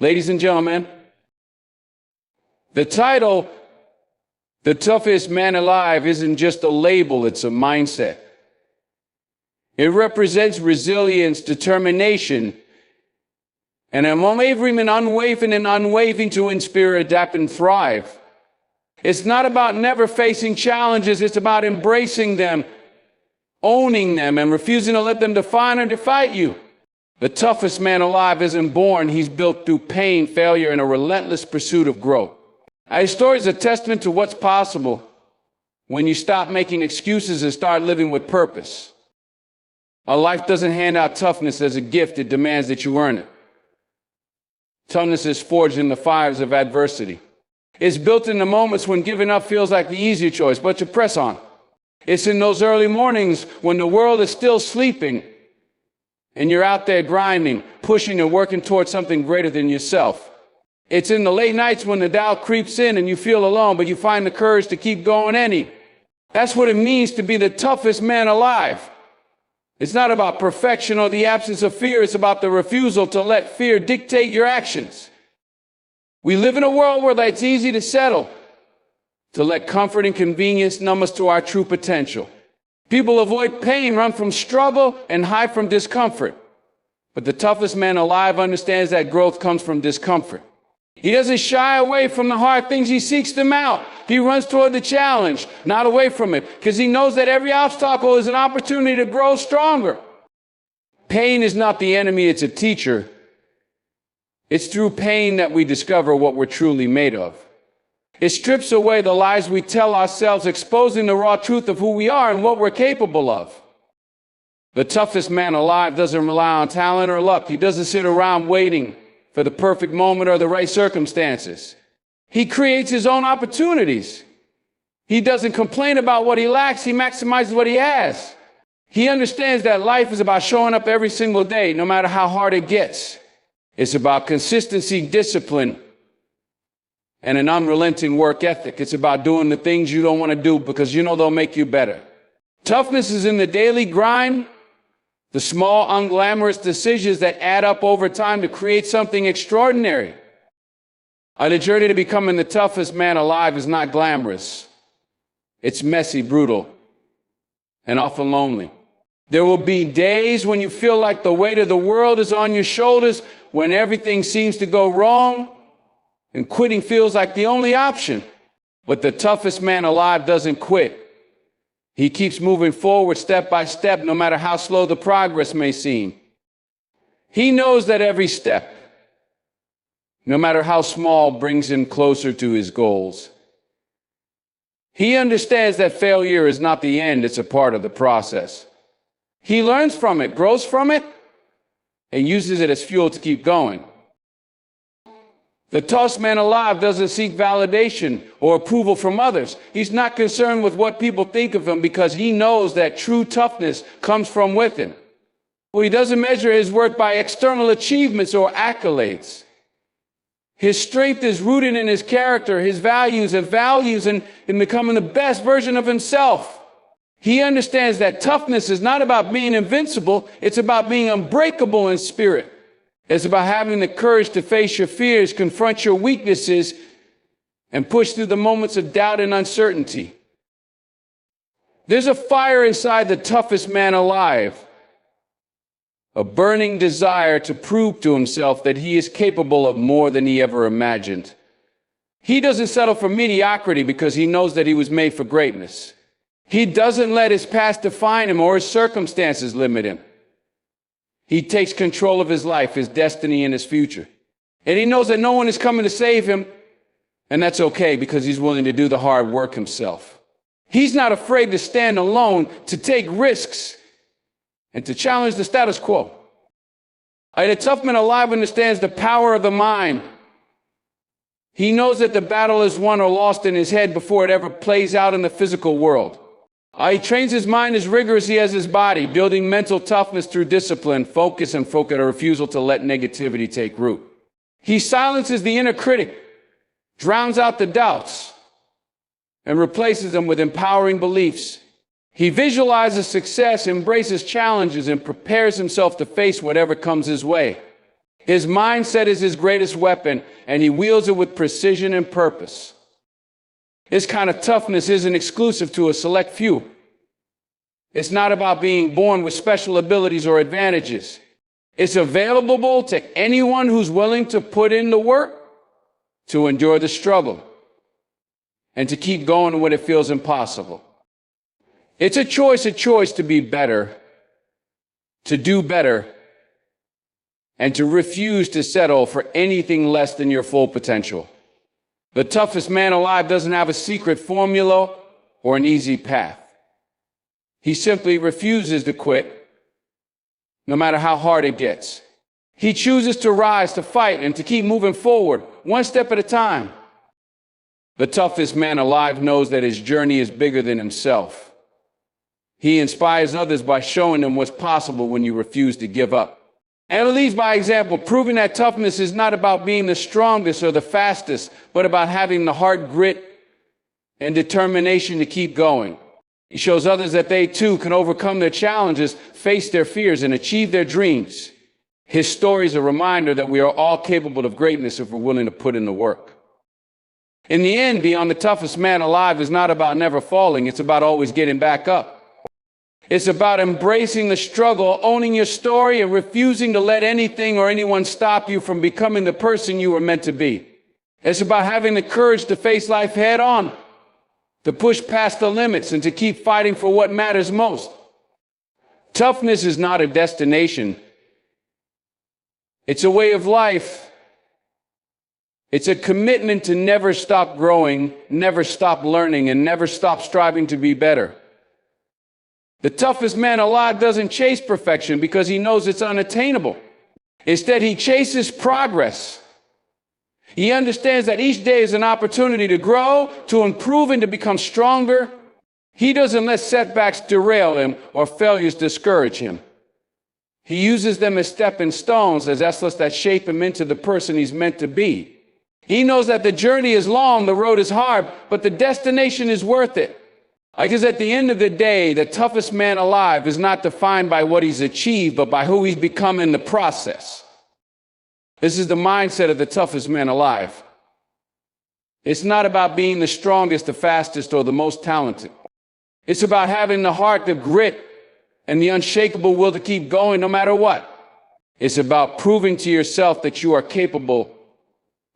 Ladies and gentlemen, the title, The Toughest Man Alive, isn't just a label, it's a mindset. It represents resilience, determination, and an unwavering to inspire, adapt, and thrive. It's not about never facing challenges, it's about embracing them, owning them, and refusing to let them define or defeat you. The toughest man alive isn't born, he's built through pain, failure, and a relentless pursuit of growth. His story is a testament to what's possible when you stop making excuses and start living with purpose. Our life doesn't hand out toughness as a gift, it demands that you earn it. Toughness is forged in the fires of adversity. It's built in the moments when giving up feels like the easier choice, but you press on. It's in those early mornings when the world is still sleeping and you're out there grinding, pushing and working towards something greater than yourself. It's in the late nights when the doubt creeps in and you feel alone, but you find the courage to keep going. That's what it means to be the toughest man alive. It's not about perfection or the absence of fear. It's about the refusal to let fear dictate your actions. We live in a world where it's easy to settle, to let comfort and convenience numb us to our true potential. People avoid pain, run from struggle, and hide from discomfort. But the toughest man alive understands that growth comes from discomfort. He doesn't shy away from the hard things, he seeks them out. He runs toward the challenge, not away from it, because he knows that every obstacle is an opportunity to grow stronger. Pain is not the enemy, it's a teacher. It's through pain that we discover what we're truly made of. It strips away the lies we tell ourselves, exposing the raw truth of who we are and what we're capable of. The toughest man alive doesn't rely on talent or luck. He doesn't sit around waiting for the perfect moment or the right circumstances. He creates his own opportunities. He doesn't complain about what he lacks, he maximizes what he has. He understands that life is about showing up every single day, no matter how hard it gets. It's about consistency, discipline, and an unrelenting work ethic. It's about doing the things you don't want to do because you know they'll make you better. Toughness is in the daily grind, the small, unglamorous decisions that add up over time to create something extraordinary. The journey to becoming the toughest man alive is not glamorous. It's messy, brutal, and often lonely. There will be days when you feel like the weight of the world is on your shoulders, when everything seems to go wrong, and quitting feels like the only option. But the toughest man alive doesn't quit. He keeps moving forward step by step, no matter how slow the progress may seem. He knows that every step, no matter how small, brings him closer to his goals. He understands that failure is not the end, it's a part of the process. He learns from it, grows from it, and uses it as fuel to keep going. The toughest man alive doesn't seek validation or approval from others. He's not concerned with what people think of him because he knows that true toughness comes from within. Well, he doesn't measure his worth by external achievements or accolades. His strength is rooted in his character, his values, and in becoming the best version of himself. He understands that toughness is not about being invincible, it's about being unbreakable in spirit. It's about having the courage to face your fears, confront your weaknesses, and push through the moments of doubt and uncertainty. There's a fire inside the toughest man alive, a burning desire to prove to himself that he is capable of more than he ever imagined. He doesn't settle for mediocrity because he knows that he was made for greatness. He doesn't let his past define him or his circumstances limit him. He takes control of his life, his destiny, and his future. And he knows that no one is coming to save him, and that's okay because he's willing to do the hard work himself. He's not afraid to stand alone, to take risks, and to challenge the status quo. The tough man alive understands the power of the mind. He knows that the battle is won or lost in his head before it ever plays out in the physical world. He trains his mind as rigorously as his body, building mental toughness through discipline, focus, and a refusal to let negativity take root. He silences the inner critic, drowns out the doubts, and replaces them with empowering beliefs. He visualizes success, embraces challenges, and prepares himself to face whatever comes his way. His mindset is his greatest weapon, and he wields it with precision and purpose. This kind of toughness isn't exclusive to a select few. It's not about being born with special abilities or advantages. It's available to anyone who's willing to put in the work, to endure the struggle, and to keep going when it feels impossible. It's a choice to be better, to do better, and to refuse to settle for anything less than your full potential. The toughest man alive doesn't have a secret formula or an easy path. He simply refuses to quit, no matter how hard it gets. He chooses to rise, to fight, and to keep moving forward, one step at a time. The toughest man alive knows that his journey is bigger than himself. He inspires others by showing them what's possible when you refuse to give up. And it leads by example, proving that toughness is not about being the strongest or the fastest, but about having the heart, grit, and determination to keep going. He shows others that they too can overcome their challenges, face their fears, and achieve their dreams. His story is a reminder that we are all capable of greatness if we're willing to put in the work. In the end, beyond the toughest man alive is not about never falling. It's about always getting back up. It's about embracing the struggle, owning your story, and refusing to let anything or anyone stop you from becoming the person you were meant to be. It's about having the courage to face life head on, to push past the limits, and to keep fighting for what matters most. Toughness is not a destination. It's a way of life. It's a commitment to never stop growing, never stop learning, and never stop striving to be better. The toughest man alive doesn't chase perfection because he knows it's unattainable. Instead, he chases progress. He understands that each day is an opportunity to grow, to improve, and to become stronger. He doesn't let setbacks derail him or failures discourage him. He uses them as stepping stones, as vessels that shape him into the person he's meant to be. He knows that the journey is long, the road is hard, but the destination is worth it. Because at the end of the day, the toughest man alive is not defined by what he's achieved, but by who he's become in the process. This is the mindset of the toughest man alive. It's not about being the strongest, the fastest, or the most talented. It's about having the heart, the grit, and the unshakable will to keep going no matter what. It's about proving to yourself that you are capable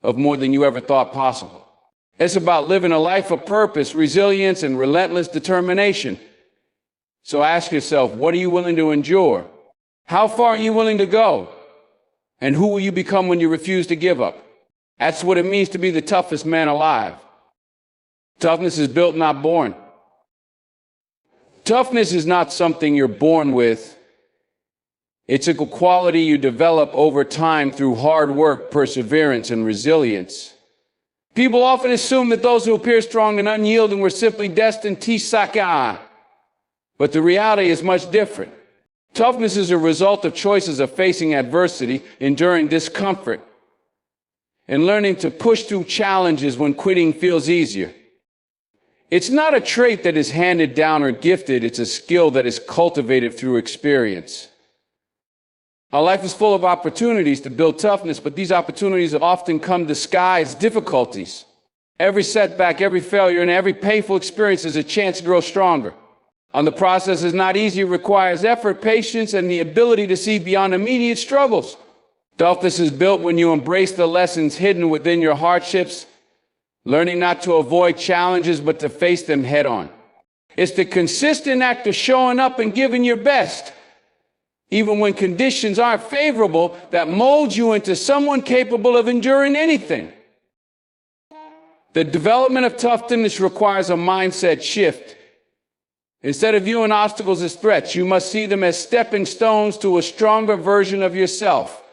of more than you ever thought possible. It's about living a life of purpose, resilience, and relentless determination. So ask yourself, what are you willing to endure? How far are you willing to go? And who will you become when you refuse to give up? That's what it means to be the toughest man alive. Toughness is built, not born. Toughness is not something you're born with. It's a quality you develop over time through hard work, perseverance, and resilience. People often assume that those who appear strong and unyielding were simply destined to succumb. But the reality is much different. Toughness is a result of choices of facing adversity, enduring discomfort, and learning to push through challenges when quitting feels easier. It's not a trait that is handed down or gifted. It's a skill that is cultivated through experience. Our life is full of opportunities to build toughness, but these opportunities often come disguised difficulties. Every setback, every failure, and every painful experience is a chance to grow stronger. And the process is not easy. It requires effort, patience, and the ability to see beyond immediate struggles. Toughness is built when you embrace the lessons hidden within your hardships, learning not to avoid challenges, but to face them head on. It's the consistent act of showing up and giving your best, even when conditions aren't favorable, that molds you into someone capable of enduring anything. The development of toughness requires a mindset shift. Instead of viewing obstacles as threats, you must see them as stepping stones to a stronger version of yourself.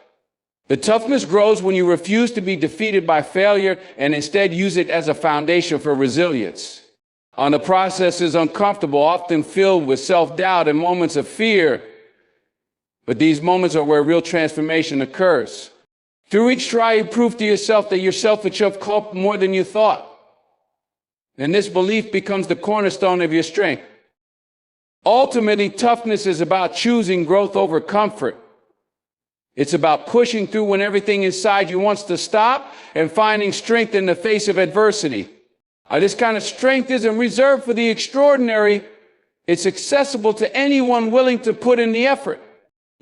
The toughness grows when you refuse to be defeated by failure and instead use it as a foundation for resilience. And the process is uncomfortable, often filled with self-doubt and moments of fear. But these moments are where real transformation occurs. Through each try, you prove to yourself that you're self-capable more than you thought. And this belief becomes the cornerstone of your strength. Ultimately, toughness is about choosing growth over comfort. It's about pushing through when everything inside you wants to stop and finding strength in the face of adversity. This kind of strength isn't reserved for the extraordinary. It's accessible to anyone willing to put in the effort.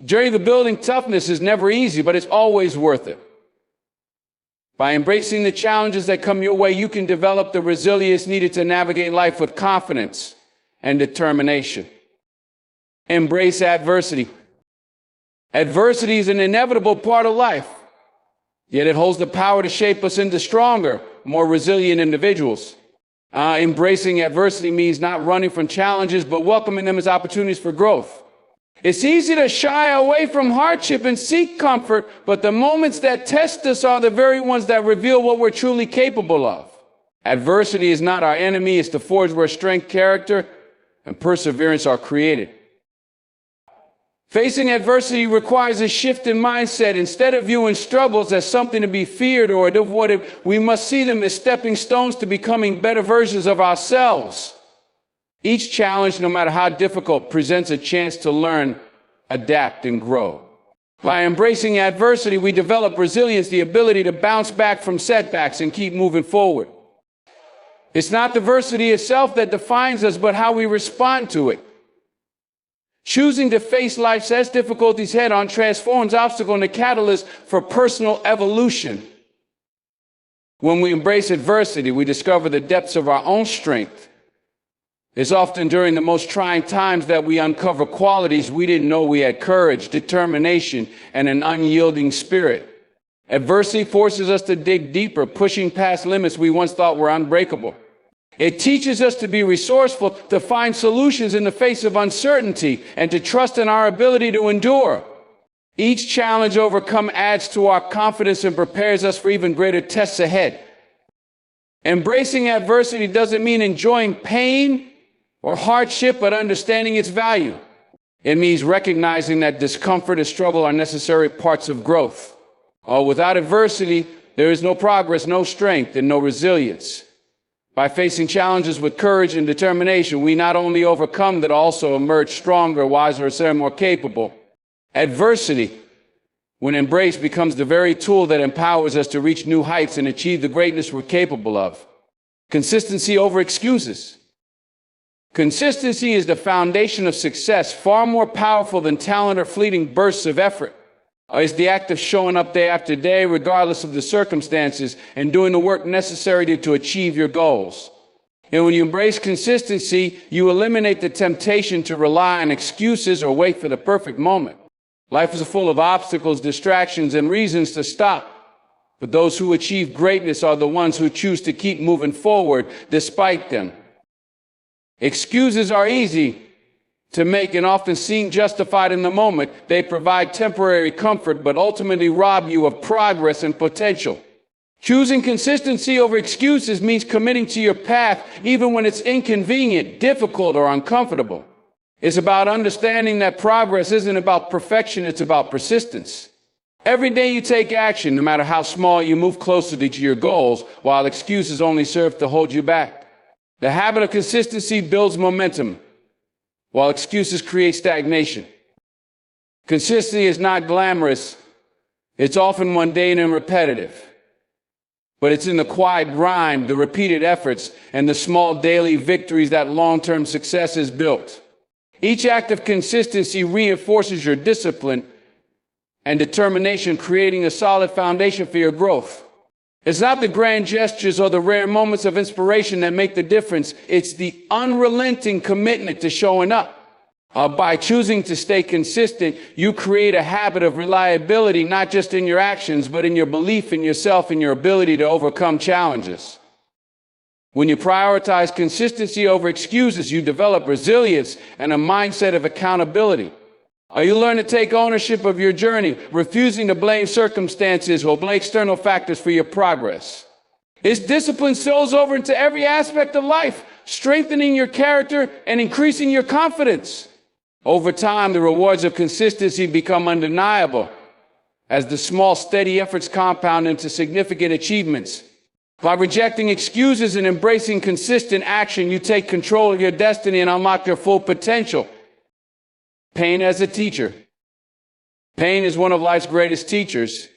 Journey to building toughness is never easy, but it's always worth it. By embracing the challenges that come your way, you can develop the resilience needed to navigate life with confidence and determination. Embrace adversity. Adversity is an inevitable part of life, yet it holds the power to shape us into stronger, more resilient individuals. Embracing adversity means not running from challenges, but welcoming them as opportunities for growth. It's easy to shy away from hardship and seek comfort, but the moments that test us are the very ones that reveal what we're truly capable of. Adversity is not our enemy, it's the forge where strength, character, and perseverance are created. Facing adversity requires a shift in mindset. Instead of viewing struggles as something to be feared or avoided, we must see them as stepping stones to becoming better versions of ourselves. Each challenge, no matter how difficult, presents a chance to learn, adapt, and grow. By embracing adversity, we develop resilience, the ability to bounce back from setbacks and keep moving forward. It's not the adversity itself that defines us, but how we respond to it. Choosing to face life's difficulties head-on transforms obstacle into catalyst for personal evolution. When we embrace adversity, we discover the depths of our own strength. It's often during the most trying times that we uncover qualities we didn't know we had: courage, determination, and an unyielding spirit. Adversity forces us to dig deeper, pushing past limits we once thought were unbreakable. It teaches us to be resourceful, to find solutions in the face of uncertainty, and to trust in our ability to endure. Each challenge overcome adds to our confidence and prepares us for even greater tests ahead. Embracing adversity doesn't mean enjoying pain or hardship, but understanding its value. It means recognizing that discomfort and struggle are necessary parts of growth. Without adversity, there is no progress, no strength, and no resilience. By facing challenges with courage and determination, we not only overcome, but also emerge stronger, wiser, and more capable. Adversity, when embraced, becomes the very tool that empowers us to reach new heights and achieve the greatness we're capable of. Consistency over excuses. Consistency is the foundation of success, far more powerful than talent or fleeting bursts of effort. It's the act of showing up day after day, regardless of the circumstances, and doing the work necessary to achieve your goals. And when you embrace consistency, you eliminate the temptation to rely on excuses or wait for the perfect moment. Life is full of obstacles, distractions, and reasons to stop. But those who achieve greatness are the ones who choose to keep moving forward despite them. Excuses are easy to make and often seem justified in the moment. They provide temporary comfort, but ultimately rob you of progress and potential. Choosing consistency over excuses means committing to your path, even when it's inconvenient, difficult, or uncomfortable. It's about understanding that progress isn't about perfection, it's about persistence. Every day you take action, no matter how small, you move closer to your goals, while excuses only serve to hold you back. The habit of consistency builds momentum, while excuses create stagnation. Consistency is not glamorous. It's often mundane and repetitive. But it's in the quiet grind, the repeated efforts, and the small daily victories that long-term success is built. Each act of consistency reinforces your discipline and determination, creating a solid foundation for your growth. It's not the grand gestures or the rare moments of inspiration that make the difference. It's the unrelenting commitment to showing up. By choosing to stay consistent, you create a habit of reliability, not just in your actions, but in your belief in yourself and your ability to overcome challenges. When you prioritize consistency over excuses, you develop resilience and a mindset of accountability. You learn to take ownership of your journey, refusing to blame circumstances or blame external factors for your progress. This discipline spills over into every aspect of life, strengthening your character and increasing your confidence. Over time, the rewards of consistency become undeniable as the small, steady efforts compound into significant achievements. By rejecting excuses and embracing consistent action, you take control of your destiny and unlock your full potential. Pain as a teacher. Pain is one of life's greatest teachers,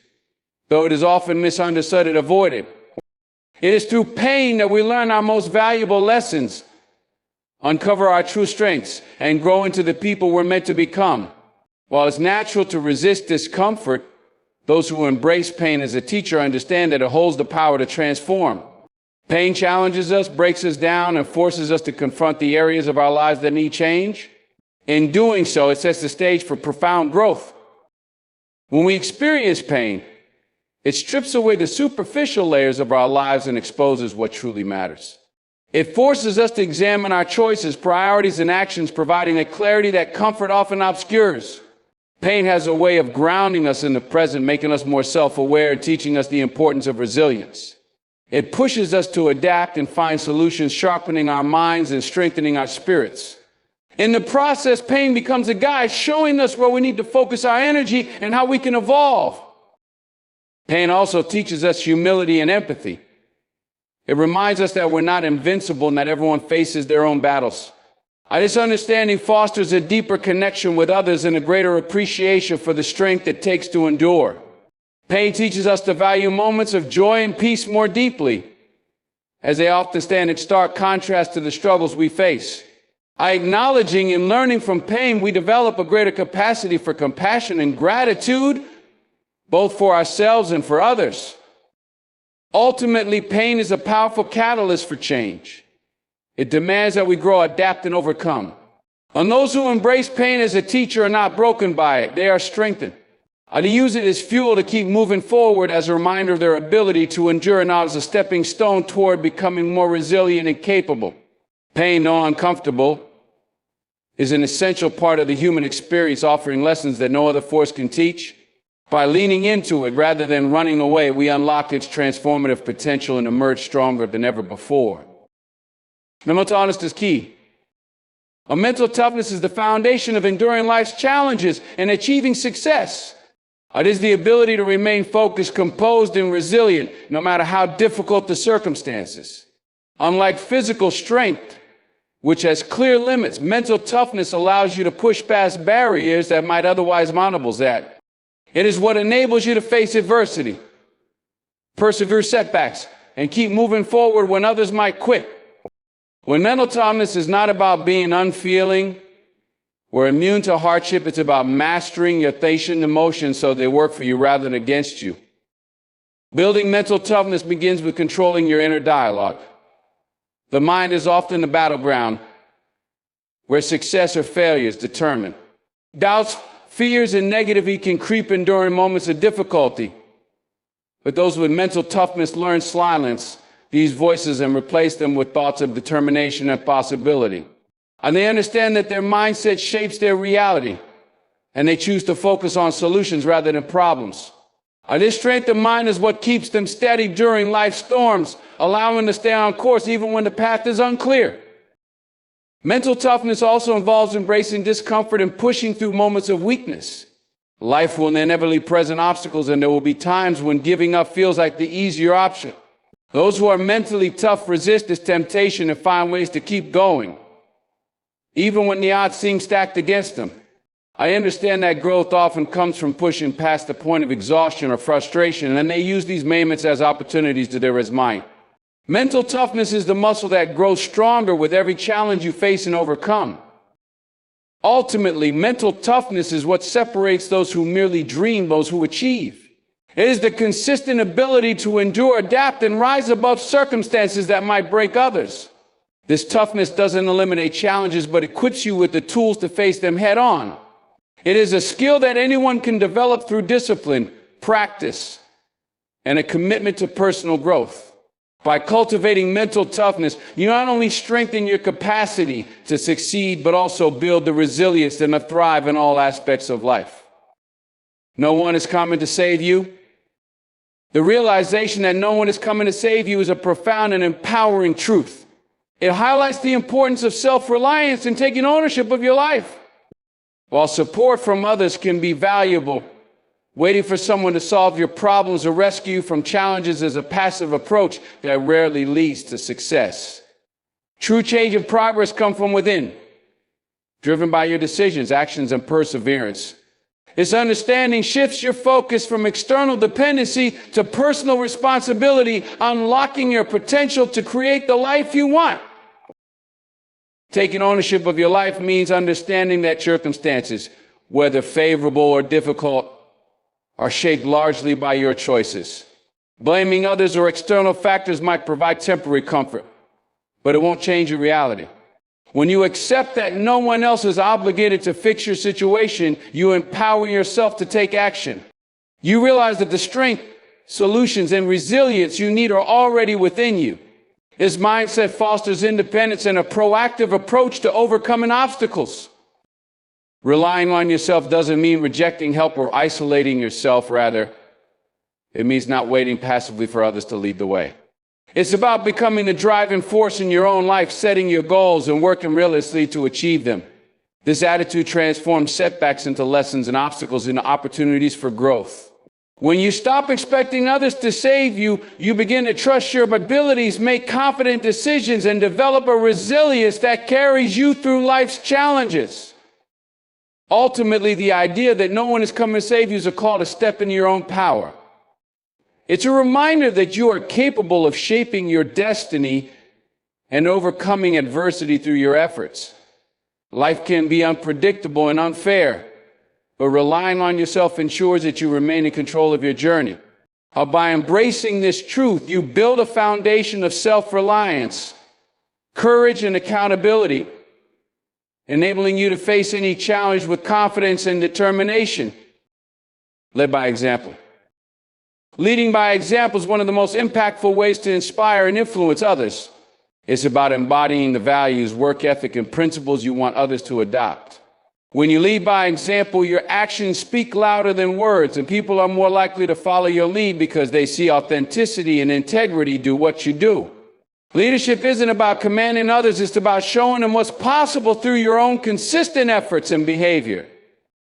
though it is often misunderstood and avoided. It is through pain that we learn our most valuable lessons, uncover our true strengths, and grow into the people we're meant to become. While it's natural to resist discomfort, those who embrace pain as a teacher understand that it holds the power to transform. Pain challenges us, breaks us down, and forces us to confront the areas of our lives that need change. In doing so, it sets the stage for profound growth. When we experience pain, it strips away the superficial layers of our lives and exposes what truly matters. It forces us to examine our choices, priorities, and actions, providing a clarity that comfort often obscures. Pain has a way of grounding us in the present, making us more self-aware, and teaching us the importance of resilience. It pushes us to adapt and find solutions, sharpening our minds and strengthening our spirits. In the process, pain becomes a guide, showing us where we need to focus our energy and how we can evolve. Pain also teaches us humility and empathy. It reminds us that we're not invincible and that everyone faces their own battles. This understanding fosters a deeper connection with others and a greater appreciation for the strength it takes to endure. Pain teaches us to value moments of joy and peace more deeply, as they often stand in stark contrast to the struggles we face. By acknowledging and learning from pain, we develop a greater capacity for compassion and gratitude, both for ourselves and for others. Ultimately, pain is a powerful catalyst for change. It demands that we grow, adapt, and overcome. And those who embrace pain as a teacher are not broken by it. They are strengthened. They use it as fuel to keep moving forward, as a reminder of their ability to endure, and not as a stepping stone toward becoming more resilient and capable. Pain, though uncomfortable, is an essential part of the human experience, offering lessons that no other force can teach. By leaning into it rather than running away, we unlock its transformative potential and emerge stronger than ever before. Now, mental honesty is key. A mental toughness is the foundation of enduring life's challenges and achieving success. It is the ability to remain focused, composed, and resilient, no matter how difficult the circumstances. Unlike physical strength, which has clear limits, mental toughness allows you to push past barriers that might otherwise mountables at. It is what enables you to face adversity, persevere setbacks, and keep moving forward when others might quit. When mental toughness is not about being unfeeling or immune to hardship, it's about mastering your patient emotions so they work for you rather than against you. Building mental toughness begins with controlling your inner dialogue. The mind is often the battleground where success or failure is determined. Doubts, fears, and negativity can creep in during moments of difficulty. But those with mental toughness learn to silence these voices and replace them with thoughts of determination and possibility. And they understand that their mindset shapes their reality, and they choose to focus on solutions rather than problems. This strength of mind is what keeps them steady during life's storms, allowing them to stay on course even when the path is unclear. Mental toughness also involves embracing discomfort and pushing through moments of weakness. Life will inevitably present obstacles, and there will be times when giving up feels like the easier option. Those who are mentally tough resist this temptation and find ways to keep going, even when the odds seem stacked against them. I understand that growth often comes from pushing past the point of exhaustion or frustration, and they use these moments as opportunities to their mind. Mental toughness is the muscle that grows stronger with every challenge you face and overcome. Ultimately, mental toughness is what separates those who merely dream, those who achieve. It is the consistent ability to endure, adapt, and rise above circumstances that might break others. This toughness doesn't eliminate challenges, but equips you with the tools to face them head on. It is a skill that anyone can develop through discipline, practice, and a commitment to personal growth. By cultivating mental toughness, you not only strengthen your capacity to succeed, but also build the resilience and to thrive in all aspects of life. No one is coming to save you. The realization that no one is coming to save you is a profound and empowering truth. It highlights the importance of self-reliance and taking ownership of your life. While support from others can be valuable, waiting for someone to solve your problems or rescue you from challenges is a passive approach that rarely leads to success. True change and progress come from within, driven by your decisions, actions, and perseverance. This understanding shifts your focus from external dependency to personal responsibility, unlocking your potential to create the life you want. Taking ownership of your life means understanding that circumstances, whether favorable or difficult, are shaped largely by your choices. Blaming others or external factors might provide temporary comfort, but it won't change your reality. When you accept that no one else is obligated to fix your situation, you empower yourself to take action. You realize that the strength, solutions, and resilience you need are already within you. This mindset fosters independence and a proactive approach to overcoming obstacles. Relying on yourself doesn't mean rejecting help or isolating yourself. Rather, it means not waiting passively for others to lead the way. It's about becoming the driving force in your own life, setting your goals and working relentlessly to achieve them. This attitude transforms setbacks into lessons and obstacles into opportunities for growth. When you stop expecting others to save you, you begin to trust your abilities, make confident decisions, and develop a resilience that carries you through life's challenges. Ultimately, the idea that no one is coming to save you is a call to step into your own power. It's a reminder that you are capable of shaping your destiny and overcoming adversity through your efforts. Life can be unpredictable and unfair, but relying on yourself ensures that you remain in control of your journey. By embracing this truth, you build a foundation of self-reliance, courage, and accountability, enabling you to face any challenge with confidence and determination. Led by example. Leading by example is one of the most impactful ways to inspire and influence others. It's about embodying the values, work ethic, and principles you want others to adopt. When you lead by example, your actions speak louder than words, and people are more likely to follow your lead because they see authenticity and integrity do what you do. Leadership isn't about commanding others, it's about showing them what's possible through your own consistent efforts and behavior.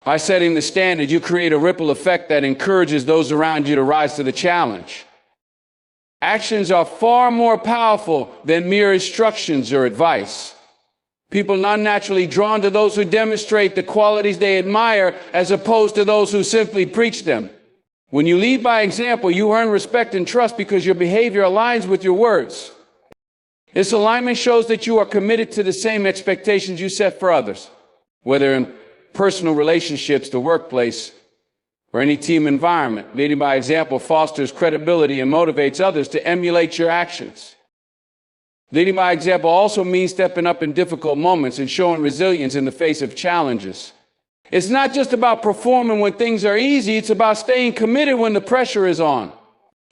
By setting the standard, you create a ripple effect that encourages those around you to rise to the challenge. Actions are far more powerful than mere instructions or advice. People are naturally drawn to those who demonstrate the qualities they admire as opposed to those who simply preach them. When you lead by example, you earn respect and trust because your behavior aligns with your words. This alignment shows that you are committed to the same expectations you set for others, whether in personal relationships, the workplace, or any team environment. Leading by example fosters credibility and motivates others to emulate your actions. Leading by example also means stepping up in difficult moments and showing resilience in the face of challenges. It's not just about performing when things are easy, it's about staying committed when the pressure is on.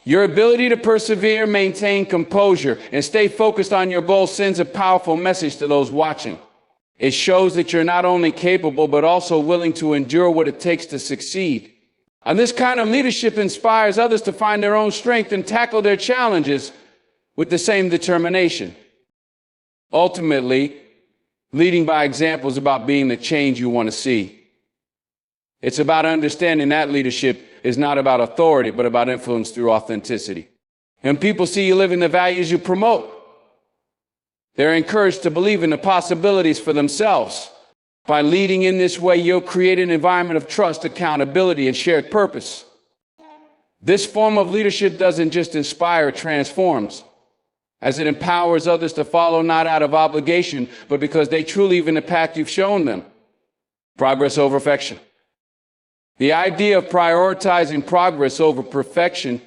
Your ability to persevere, maintain composure, and stay focused on your goals sends a powerful message to those watching. It shows that you're not only capable, but also willing to endure what it takes to succeed. And this kind of leadership inspires others to find their own strength and tackle their challenges with the same determination. Ultimately, leading by example is about being the change you want to see. It's about understanding that leadership is not about authority, but about influence through authenticity. And people see you living the values you promote. They're encouraged to believe in the possibilities for themselves. By leading in this way, you'll create an environment of trust, accountability, and shared purpose. This form of leadership doesn't just inspire, it transforms, as it empowers others to follow not out of obligation, but because they truly leave in the path you've shown them. Progress over perfection. The idea of prioritizing progress over perfection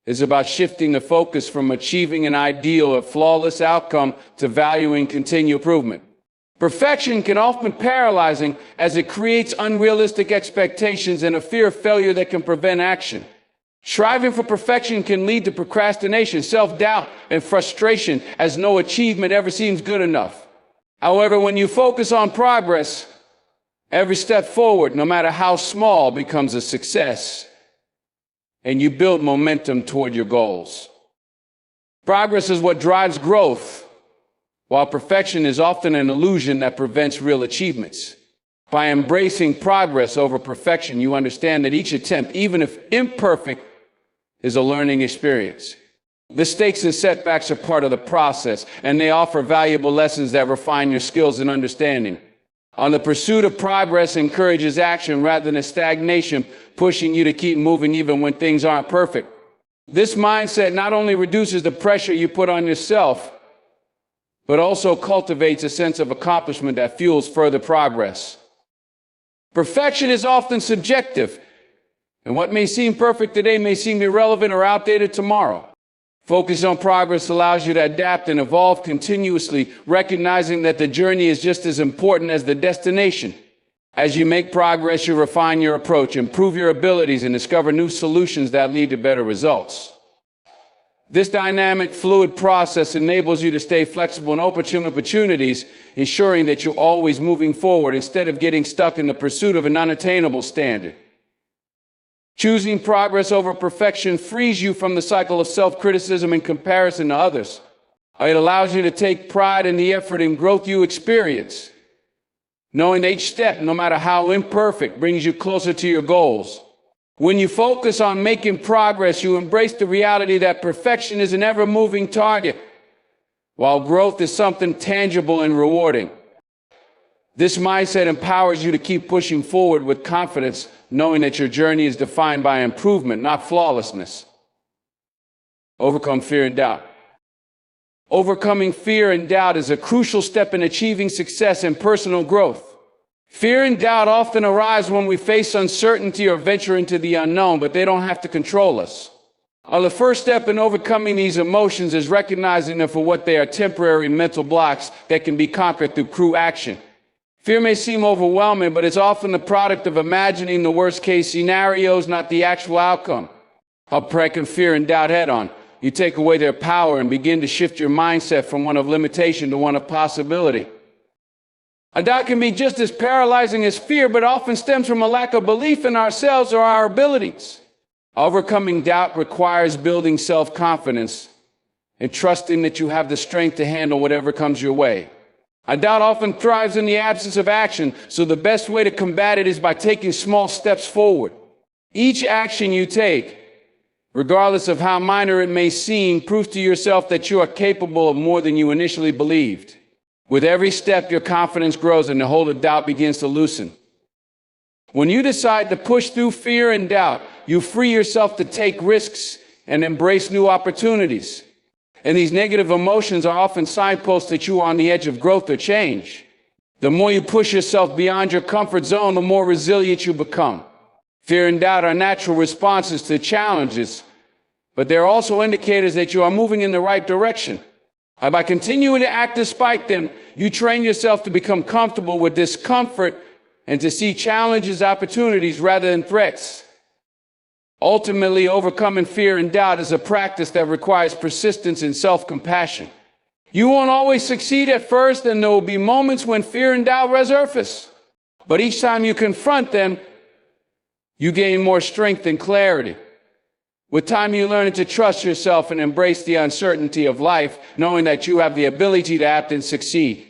is about shifting the focus from achieving an ideal or flawless outcome to valuing continued improvement. Perfection can often be paralyzing as it creates unrealistic expectations and a fear of failure that can prevent action. Striving for perfection can lead to procrastination, self-doubt, and frustration as no achievement ever seems good enough. However, when you focus on progress, every step forward, no matter how small, becomes a success, and you build momentum toward your goals. Progress is what drives growth, while perfection is often an illusion that prevents real achievements. By embracing progress over perfection, you understand that each attempt, even if imperfect, is a learning experience. Mistakes and setbacks are part of the process, and they offer valuable lessons that refine your skills and understanding. On the pursuit of progress encourages action rather than stagnation, pushing you to keep moving even when things aren't perfect. This mindset not only reduces the pressure you put on yourself, but also cultivates a sense of accomplishment that fuels further progress. Perfection is often subjective, and what may seem perfect today may seem irrelevant or outdated tomorrow. Focus on progress allows you to adapt and evolve continuously, recognizing that the journey is just as important as the destination. As you make progress, you refine your approach, improve your abilities, and discover new solutions that lead to better results. This dynamic, fluid process enables you to stay flexible and open to opportunities, ensuring that you're always moving forward instead of getting stuck in the pursuit of an unattainable standard. Choosing progress over perfection frees you from the cycle of self-criticism and comparison to others. It allows you to take pride in the effort and growth you experience, knowing that each step, no matter how imperfect, brings you closer to your goals. When you focus on making progress, you embrace the reality that perfection is an ever-moving target, while growth is something tangible and rewarding. This mindset empowers you to keep pushing forward with confidence, knowing that your journey is defined by improvement, not flawlessness. Overcome fear and doubt. Overcoming fear and doubt is a crucial step in achieving success and personal growth. Fear and doubt often arise when we face uncertainty or venture into the unknown, but they don't have to control us. The first step in overcoming these emotions is recognizing them for what they are: temporary mental blocks that can be conquered through true action. Fear may seem overwhelming, but it's often the product of imagining the worst-case scenarios, not the actual outcome. Breaking fear and doubt head-on. You take away their power and begin to shift your mindset from one of limitation to one of possibility. A doubt can be just as paralyzing as fear, but often stems from a lack of belief in ourselves or our abilities. Overcoming doubt requires building self-confidence and trusting that you have the strength to handle whatever comes your way. A doubt often thrives in the absence of action, so the best way to combat it is by taking small steps forward. Each action you take, regardless of how minor it may seem, proves to yourself that you are capable of more than you initially believed. With every step, your confidence grows and the hold of doubt begins to loosen. When you decide to push through fear and doubt, you free yourself to take risks and embrace new opportunities. And these negative emotions are often signposts that you are on the edge of growth or change. The more you push yourself beyond your comfort zone, the more resilient you become. Fear and doubt are natural responses to challenges, but they're also indicators that you are moving in the right direction. By continuing to act despite them, you train yourself to become comfortable with discomfort and to see challenges as opportunities rather than threats. Ultimately, overcoming fear and doubt is a practice that requires persistence and self-compassion. You won't always succeed at first, and there will be moments when fear and doubt resurface. But each time you confront them, you gain more strength and clarity. With time, you learn to trust yourself and embrace the uncertainty of life, knowing that you have the ability to act and succeed.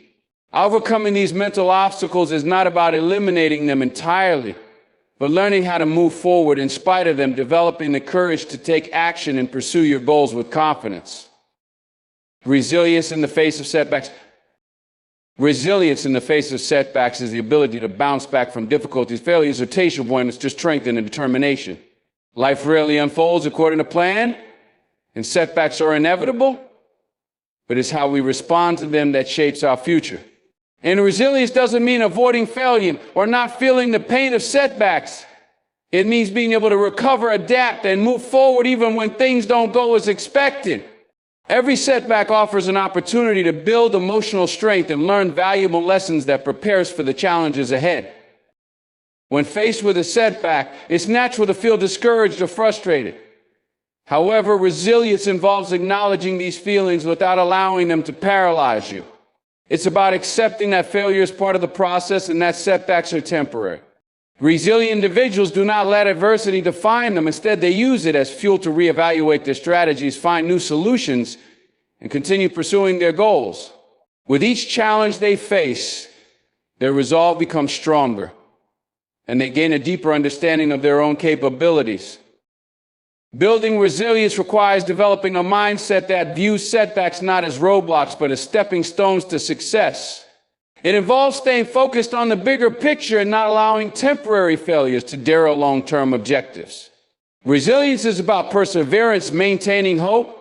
Overcoming these mental obstacles is not about eliminating them entirely, but learning how to move forward in spite of them, developing the courage to take action and pursue your goals with confidence. Resilience in the face of setbacks. Resilience in the face of setbacks is the ability to bounce back from difficulties, failures, or teachable points to strength and determination. Life rarely unfolds according to plan, and setbacks are inevitable, but it's how we respond to them that shapes our future. And resilience doesn't mean avoiding failure or not feeling the pain of setbacks. It means being able to recover, adapt, and move forward even when things don't go as expected. Every setback offers an opportunity to build emotional strength and learn valuable lessons that prepare us for the challenges ahead. When faced with a setback, it's natural to feel discouraged or frustrated. However, resilience involves acknowledging these feelings without allowing them to paralyze you. It's about accepting that failure is part of the process and that setbacks are temporary. Resilient individuals do not let adversity define them. Instead, they use it as fuel to reevaluate their strategies, find new solutions, and continue pursuing their goals. With each challenge they face, their resolve becomes stronger, and they gain a deeper understanding of their own capabilities. Building resilience requires developing a mindset that views setbacks not as roadblocks, but as stepping stones to success. It involves staying focused on the bigger picture and not allowing temporary failures to derail long-term objectives. Resilience is about perseverance, maintaining hope,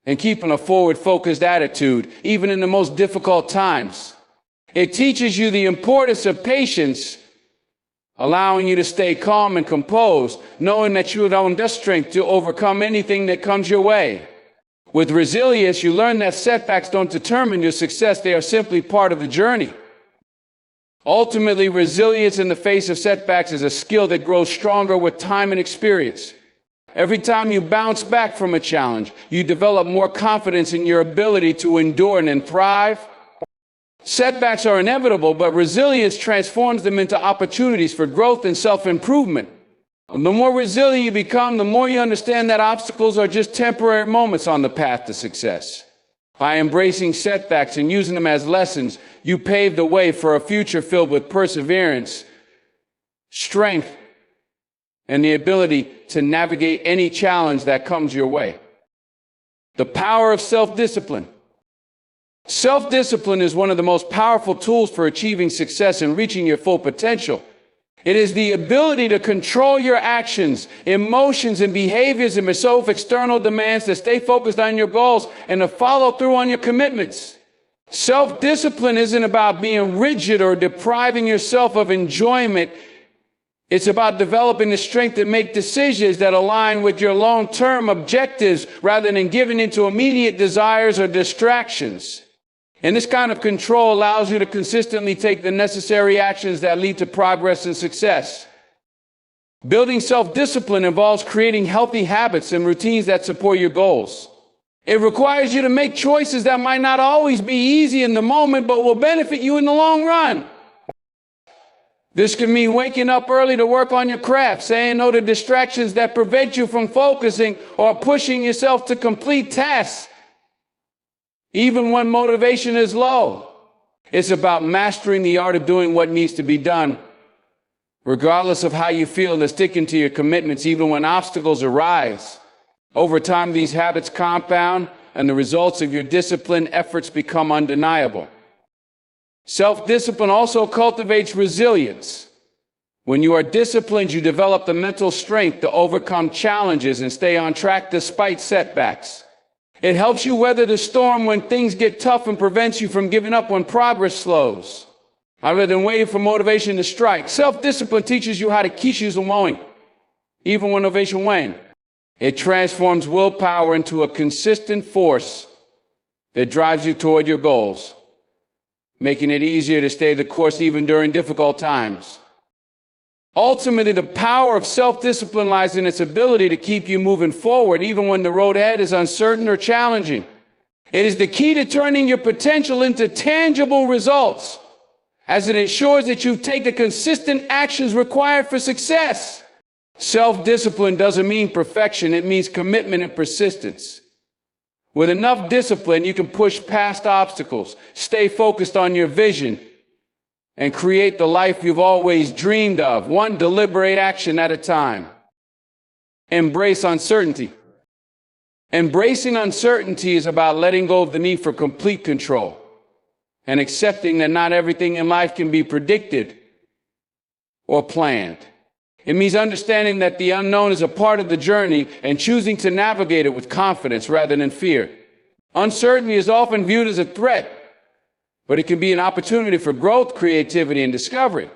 and keeping a forward-focused attitude, even in the most difficult times. It teaches you the importance of patience, allowing you to stay calm and composed, knowing that you have the strength to overcome anything that comes your way. With resilience, you learn that setbacks don't determine your success. They are simply part of the journey. Ultimately, resilience in the face of setbacks is a skill that grows stronger with time and experience. Every time you bounce back from a challenge, you develop more confidence in your ability to endure and thrive. Setbacks are inevitable, but resilience transforms them into opportunities for growth and self-improvement. The more resilient you become, the more you understand that obstacles are just temporary moments on the path to success. By embracing setbacks and using them as lessons, you pave the way for a future filled with perseverance, strength, and the ability to navigate any challenge that comes your way. The power of self-discipline. Self-discipline is one of the most powerful tools for achieving success and reaching your full potential. It is the ability to control your actions, emotions, and behaviors and resolve external demands, to stay focused on your goals and to follow through on your commitments. Self-discipline isn't about being rigid or depriving yourself of enjoyment. It's about developing the strength to make decisions that align with your long-term objectives rather than giving into immediate desires or distractions. And this kind of control allows you to consistently take the necessary actions that lead to progress and success. Building self-discipline involves creating healthy habits and routines that support your goals. It requires you to make choices that might not always be easy in the moment, but will benefit you in the long run. This can mean waking up early to work on your craft, saying no to distractions that prevent you from focusing, or pushing yourself to complete tasks even when motivation is low. It's about mastering the art of doing what needs to be done, regardless of how you feel, and sticking to your commitments even when obstacles arise. Over time, these habits compound, and the results of your disciplined efforts become undeniable. Self-discipline also cultivates resilience. When you are disciplined, you develop the mental strength to overcome challenges and stay on track despite setbacks. It helps you weather the storm when things get tough and prevents you from giving up when progress slows. Rather than waiting for motivation to strike, self-discipline teaches you how to keep you going, even when motivation wanes. It transforms willpower into a consistent force that drives you toward your goals, making it easier to stay the course even during difficult times. Ultimately, the power of self-discipline lies in its ability to keep you moving forward even when the road ahead is uncertain or challenging. It is the key to turning your potential into tangible results, as it ensures that you take the consistent actions required for success. Self-discipline doesn't mean perfection, it means commitment and persistence. With enough discipline, you can push past obstacles, stay focused on your vision, and create the life you've always dreamed of, one deliberate action at a time. Embrace uncertainty. Embracing uncertainty is about letting go of the need for complete control and accepting that not everything in life can be predicted or planned. It means understanding that the unknown is a part of the journey and choosing to navigate it with confidence rather than fear. Uncertainty is often viewed as a threat, but it can be an opportunity for growth, creativity, and discovery.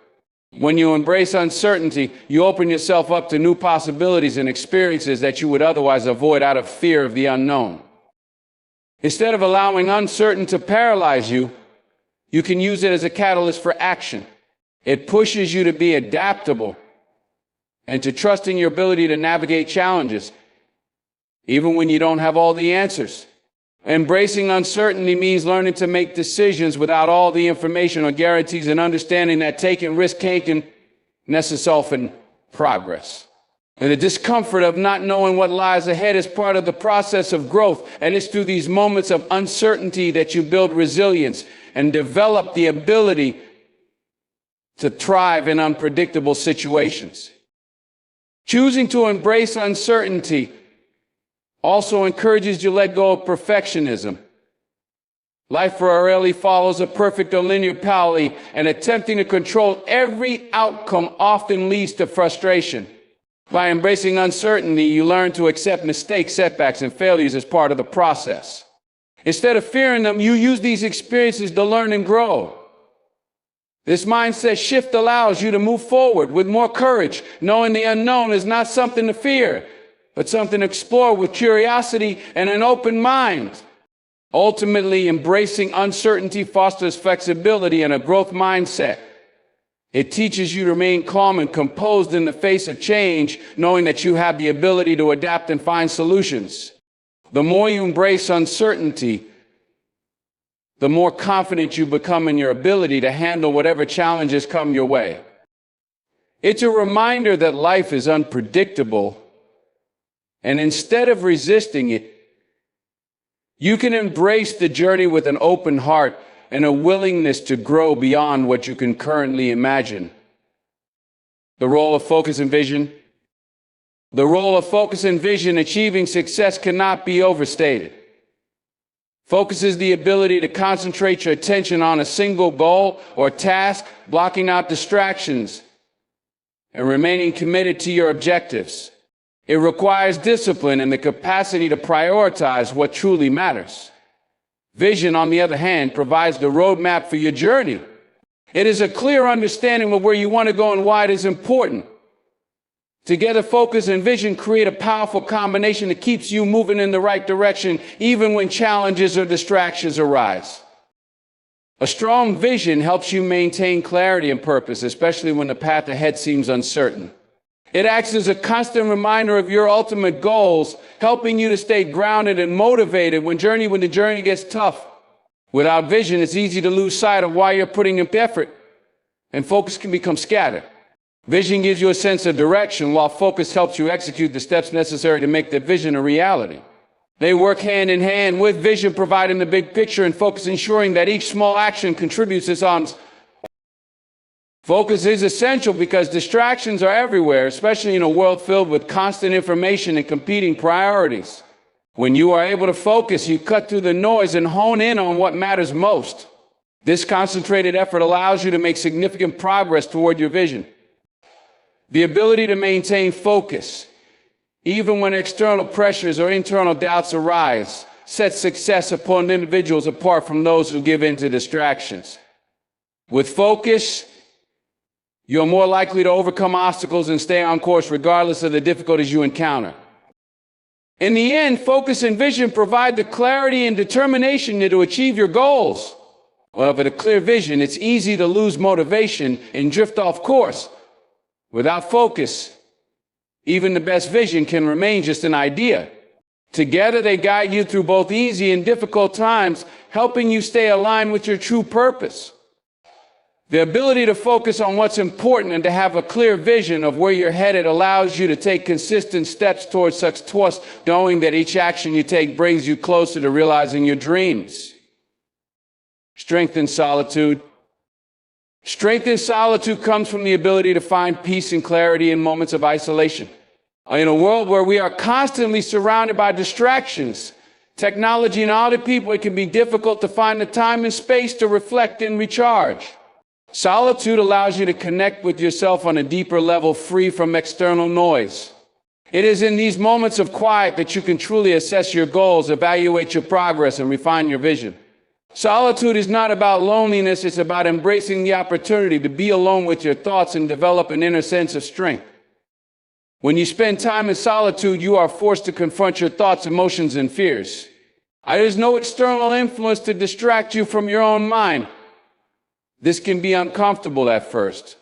When you embrace uncertainty, you open yourself up to new possibilities and experiences that you would otherwise avoid out of fear of the unknown. Instead of allowing uncertainty to paralyze you, you can use it as a catalyst for action. It pushes you to be adaptable and to trust in your ability to navigate challenges, even when you don't have all the answers. Embracing uncertainty means learning to make decisions without all the information or guarantees, and understanding that taking risk can necessarily progress. And the discomfort of not knowing what lies ahead is part of the process of growth, and it's through these moments of uncertainty that you build resilience and develop the ability to thrive in unpredictable situations. Choosing to embrace uncertainty also encourages you to let go of perfectionism. Life rarely follows a perfect or linear path, and attempting to control every outcome often leads to frustration. By embracing uncertainty, you learn to accept mistakes, setbacks, and failures as part of the process. Instead of fearing them, you use these experiences to learn and grow. This mindset shift allows you to move forward with more courage, knowing the unknown is not something to fear, but something to explore with curiosity and an open mind. Ultimately, embracing uncertainty fosters flexibility and a growth mindset. It teaches you to remain calm and composed in the face of change, knowing that you have the ability to adapt and find solutions. The more you embrace uncertainty, the more confident you become in your ability to handle whatever challenges come your way. It's a reminder that life is unpredictable, and instead of resisting it, you can embrace the journey with an open heart and a willingness to grow beyond what you can currently imagine. The role of focus and vision. The role of focus and vision achieving success cannot be overstated. Focus is the ability to concentrate your attention on a single goal or task, blocking out distractions and remaining committed to your objectives. It requires discipline and the capacity to prioritize what truly matters. Vision, on the other hand, provides the roadmap for your journey. It is a clear understanding of where you want to go and why it is important. Together, focus and vision create a powerful combination that keeps you moving in the right direction, even when challenges or distractions arise. A strong vision helps you maintain clarity and purpose, especially when the path ahead seems uncertain. It acts as a constant reminder of your ultimate goals, helping you to stay grounded and motivated when the journey gets tough. Without vision, it's easy to lose sight of why you're putting in effort, and focus can become scattered. Vision gives you a sense of direction, while focus helps you execute the steps necessary to make that vision a reality. They work hand in hand, with vision providing the big picture and focus ensuring that each small action contributes to its Focus is essential because distractions are everywhere, especially in a world filled with constant information and competing priorities. When you are able to focus, you cut through the noise and hone in on what matters most. This concentrated effort allows you to make significant progress toward your vision. The ability to maintain focus, even when external pressures or internal doubts arise, sets success upon individuals apart from those who give in to distractions. With focus, you're more likely to overcome obstacles and stay on course regardless of the difficulties you encounter. In the end, focus and vision provide the clarity and determination to achieve your goals. Well, with a clear vision, it's easy to lose motivation and drift off course. Without focus, even the best vision can remain just an idea. Together, they guide you through both easy and difficult times, helping you stay aligned with your true purpose. The ability to focus on what's important and to have a clear vision of where you're headed allows you to take consistent steps towards success, knowing that each action you take brings you closer to realizing your dreams. Strength in solitude. Strength in solitude comes from the ability to find peace and clarity in moments of isolation. In a world where we are constantly surrounded by distractions, technology, and other people, it can be difficult to find the time and space to reflect and recharge. Solitude allows you to connect with yourself on a deeper level, free from external noise. It is in these moments of quiet that you can truly assess your goals, evaluate your progress, and refine your vision. Solitude is not about loneliness, it's about embracing the opportunity to be alone with your thoughts and develop an inner sense of strength. When you spend time in solitude, you are forced to confront your thoughts, emotions, and fears. There's no external influence to distract you from your own mind. This can be uncomfortable at first,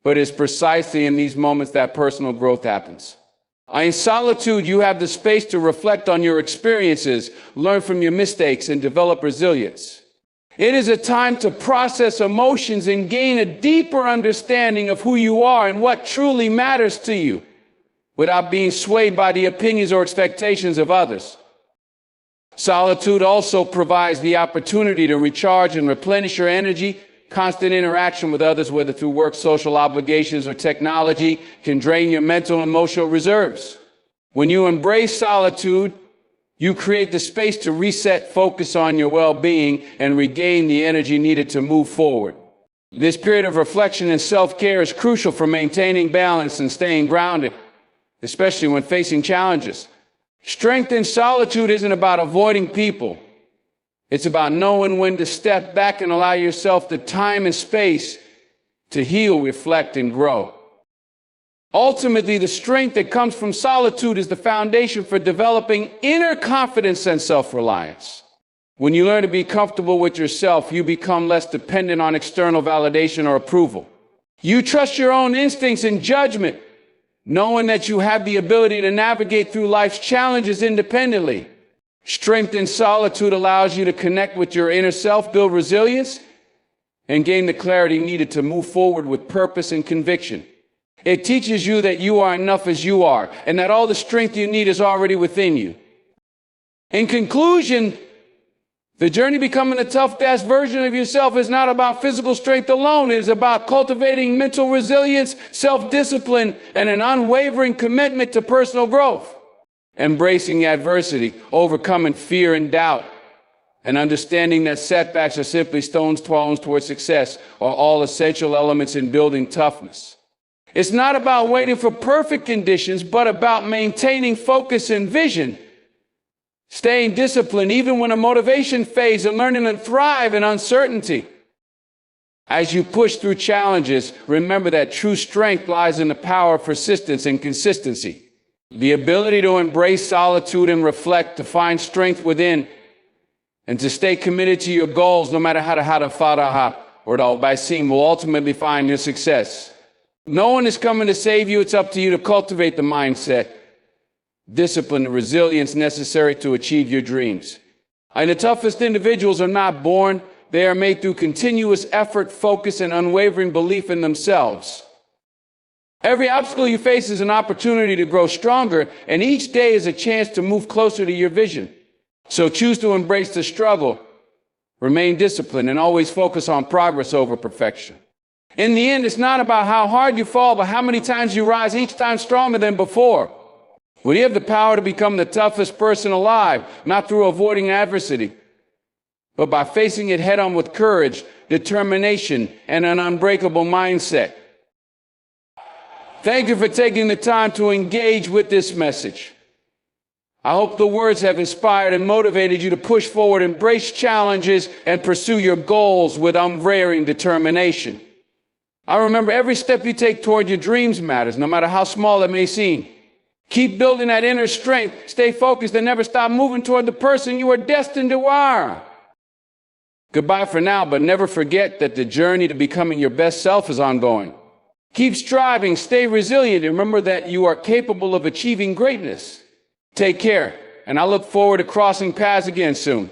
but it's precisely in these moments that personal growth happens. In solitude, you have the space to reflect on your experiences, learn from your mistakes, and develop resilience. It is a time to process emotions and gain a deeper understanding of who you are and what truly matters to you, without being swayed by the opinions or expectations of others. Solitude also provides the opportunity to recharge and replenish your energy. Constant interaction with others, whether through work, social obligations, or technology, can drain your mental and emotional reserves. When you embrace solitude, You create the space to reset, focus on your well-being, and regain the energy needed to move forward. This period of reflection and self-care is crucial for maintaining balance and staying grounded, especially when facing challenges. Strength in solitude isn't about avoiding people. It's about knowing when to step back and allow yourself the time and space to heal, reflect, and grow. Ultimately, the strength that comes from solitude is the foundation for developing inner confidence and self-reliance. When you learn to be comfortable with yourself, you become less dependent on external validation or approval. You trust your own instincts and judgment, knowing that you have the ability to navigate through life's challenges independently. Strength in solitude allows you to connect with your inner self, build resilience, and gain the clarity needed to move forward with purpose and conviction. It teaches you that you are enough as you are, and that all the strength you need is already within you. In conclusion, the journey becoming a tough-ass version of yourself is not about physical strength alone. It is about cultivating mental resilience, self-discipline, and an unwavering commitment to personal growth. Embracing adversity, overcoming fear and doubt, and understanding that setbacks are simply stones thrown towards success are all essential elements in building toughness. It's not about waiting for perfect conditions, but about maintaining focus and vision, staying disciplined even when a motivation fades, and learning to thrive in uncertainty. As you push through challenges, remember that true strength lies in the power of persistence and consistency. The ability to embrace solitude and reflect, to find strength within, and to stay committed to your goals no matter how will ultimately find your success. No one is coming to save you. It's up to you to cultivate the mindset, discipline, and resilience necessary to achieve your dreams. And the toughest individuals are not born. They are made through continuous effort, focus, and unwavering belief in themselves. Every obstacle you face is an opportunity to grow stronger, and each day is a chance to move closer to your vision. So choose to embrace the struggle, remain disciplined, and always focus on progress over perfection. In the end, it's not about how hard you fall, but how many times you rise, each time stronger than before. We have the power to become the toughest person alive, not through avoiding adversity, but by facing it head on with courage, determination, and an unbreakable mindset. Thank you for taking the time to engage with this message. I hope the words have inspired and motivated you to push forward, embrace challenges, and pursue your goals with unwavering determination. I remember every step you take toward your dreams matters, no matter how small it may seem. Keep building that inner strength, stay focused, and never stop moving toward the person you are destined to are. Goodbye for now, but never forget that the journey to becoming your best self is ongoing. Keep striving, stay resilient, and remember that you are capable of achieving greatness. Take care, and I look forward to crossing paths again soon.